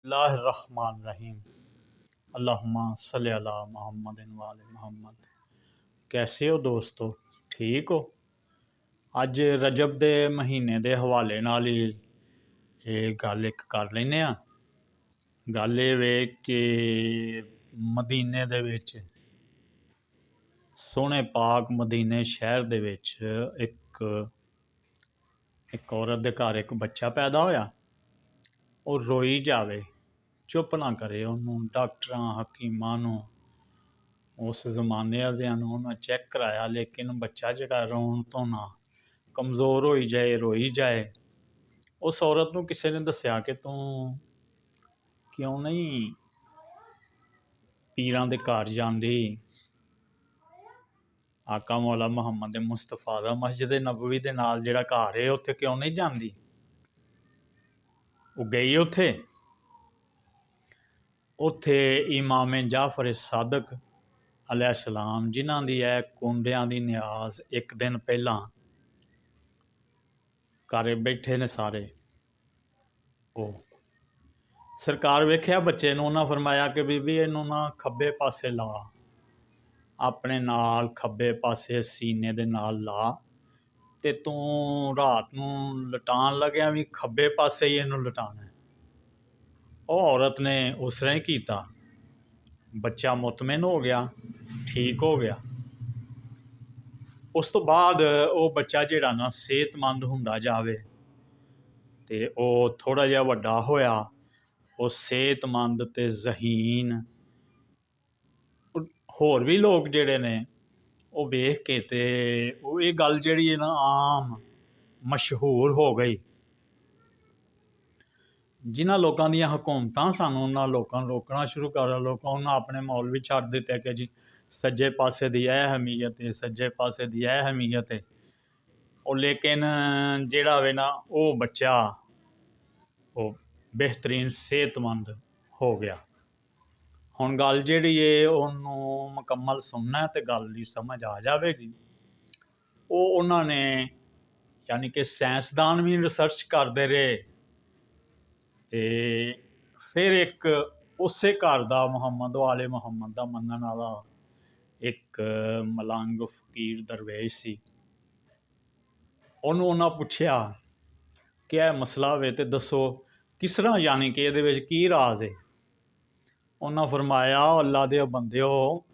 बिस्मिल्लाहिर्रहमानिर्रहीम। अल्लाहुम्मा सल्लि अला मुहम्मदिन व आले मुहम्मद। कैसे हो दोस्तों, ठीक हो? अज रजब दे महीने दे हवाले नाल ही गल एक कर लैने आ। गल ये वे कि मदीने दे विच सोहने पाक मदीने शहर दे विच एक औरत दे घर एक बच्चा पैदा होया। और रोई जावे, चुप ना करे। उन्होंने डॉक्टर हकीमां नूं उस जमाने वालियां नूं उन्हें चैक कराया, लेकिन बच्चा जिहड़ा रोन तो ना कमज़ोर होई जाए, रोई जाए। उस औरत नूं किसी ने दस्सिया कि तू क्यों नहीं पीरां दे घर जांदी, आका मौला मुहम्मद मुस्तफा दा मस्जिद नबवी दे नाल जिहड़ा घर है उत्थे क्यों नहीं जांदी? वो गई उत्थे इमाम जाफर सादक अलैहिस्सलाम जिन्हां दी है कुंडियां दी न्याज एक दिन पहला घर बैठे ने सारे। वो सरकार वेख्या बच्चे नूं, उन्हां फरमाया कि बीबी इनू ना खब्बे पासे ला, अपने नाल खब्बे पासे सीने दे नाल ला, ते तू रात नूं लटान लग्या भी खब्बे पासे ही इनू लटाना है। वो औरत ने उस तरह ही कीता। बच्चा मुतमिन हो गया, ठीक हो गया। उस तो बाद वो बच्चा जिहड़ा ना सेहतमंद हुंदा जावे ते वो थोड़ा जिहा वड्डा होया, वो सेहतमंद ते जहीन। होर भी लोग जिहड़े ने वो वेख के ते वो ये गल जिहड़ी है ना आम मशहूर हो गई। जिन्हां लोगों दी हुकूमतां सानूं उन्हां लोगों रोकना शुरू कर लोगों उन्हां अपने मौलवी छड्ड दिते कि जी सज्जे पासे दी यह अहमीयत है, सज्जे पासे दी यह अहमीयत है। और लेकिन जिहड़ा वे ना वो बच्चा वो बेहतरीन सेहतमंद हो गया। हुण गल जिहड़ी है उन्होंने मुकम्मल सुनना तो गल की समझ आ जाएगी। वो उन्होंने यानी कि साइंसदान भी रिसर्च करते रहे ते फिर एक उस घर का मुहम्मद वाले मुहम्मद का मनण वाला एक मलंग फकीर दरवेश सी। उन्होंने पुछया कि यह मसला वे तो दसो किस तरह, यानी कि ये की राज है। उन्हें फरमाया अल्लाह दे बंदिओ,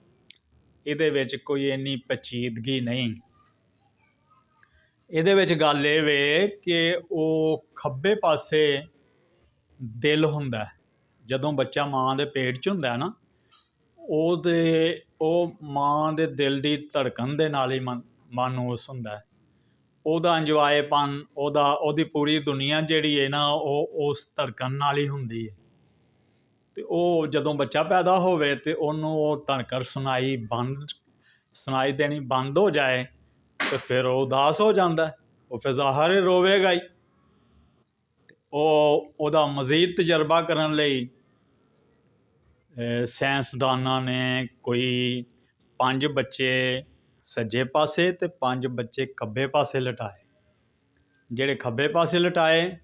ये कोई इन्नी पेचीदगी नहीं। ये गल ये वे कि वो खब्बे पासे दिल हुंदा है। जदों बच्चा माँ दे पेट च हुंदा है ना, वो माँ दे दिल की धड़कन दे नाल ही मानूस हुंदा है। ओदा इंजॉयपन, ओदी पूरी दुनिया जिहड़ी है ना वो उस धड़कन नाल ही हुंदी है। ते वो जदों बच्चा पैदा होवे ते उन्होंने वो धड़कन सुनाई देनी बंद हो जाए तो फिर वो उदास हो जाता है, वो फिर ज़ाहिर है रोवेगा ही। ओदा मजीद तजर्बा करन लई साइंसदानां ने कोई 5 बच्चे सज्जे पासे ते 5 बच्चे खब्बे पासे लटाए। जिहड़े खब्बे पासे लटाए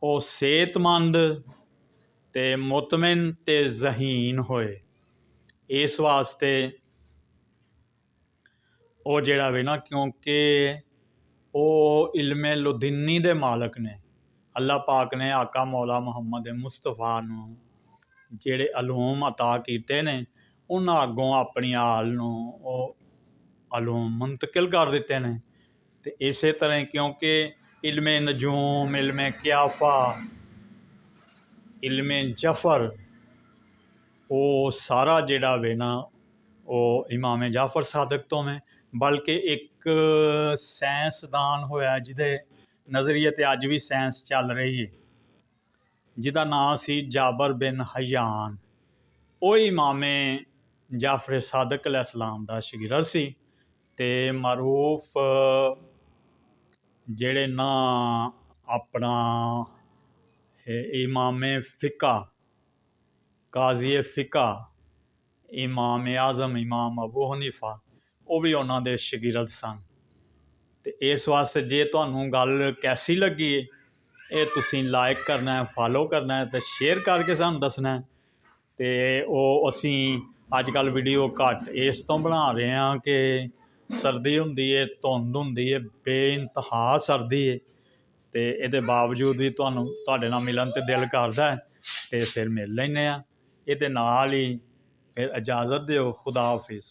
वो सेहतमंद ते मुतमिन ते जहीन होए। इस वास्ते वो जिहड़ा वे ना, क्योंकि वो इल्मे लुदीनी दे मालक ने। अल्लाह पाक ने आका मौला मुहम्मद मुस्तफा नूं जिहड़े अलूम अता कीते ने उन्हां अगों अपनी आल नूं वो अलूम मुंतकिल कर दिते ने। ते इसे तरह क्योंकि इल्मे नजूम, इल्मे क्याफा, इल्मे जफर वो सारा जिहड़ा वे ना वो इमाम जाफर सादक तो में। बल्कि एक साइंसदान होया जिदे नज़रिए ते अज भी साइंस चल रही है, जिदा नाम सी जाबर बिन हयान। वो इमामे जाफर सादक अलैहिस्सलाम दा शागिर्द सी। ते मरूफ जिहड़े ना अपना इमामे फ़िका, काज़ी फ़िका, इमाम आज़म इमाम अबू हनीफा वो भी उन्हों दे शागिर्द सन। ते इस वास्ते जे तुहानूं गल कैसी लगी ਇਹ ਤੁਸੀਂ ਲਾਈਕ ਕਰਨਾ, ਫਾਲੋ ਕਰਨਾ ਅਤੇ ਸ਼ੇਅਰ ਕਰਕੇ ਸਾਨੂੰ ਦੱਸਣਾ। ਅਤੇ ਉਹ ਅਸੀਂ ਅੱਜ ਕੱਲ੍ਹ ਵੀਡੀਓ ਘੱਟ ਇਸ ਤੋਂ ਬਣਾ ਰਹੇ ਹਾਂ ਕਿ ਸਰਦੀ ਹੁੰਦੀ ਹੈ, ਧੁੰਦ ਹੁੰਦੀ ਹੈ, ਬੇਇੰਤਹਾ ਸਰਦੀ ਹੈ, ਅਤੇ ਇਹਦੇ ਬਾਵਜੂਦ ਵੀ ਤੁਹਾਡੇ ਨਾਲ ਮਿਲਣ 'ਤੇ ਦਿਲ ਕਰਦਾ ਅਤੇ ਫਿਰ ਮਿਲ ਲੈਂਦੇ ਹਾਂ। ਇਹਦੇ ਨਾਲ ਹੀ ਫਿਰ ਇਜਾਜ਼ਤ ਦਿਓ। ਖੁਦਾ ਹਾਫਿਜ਼।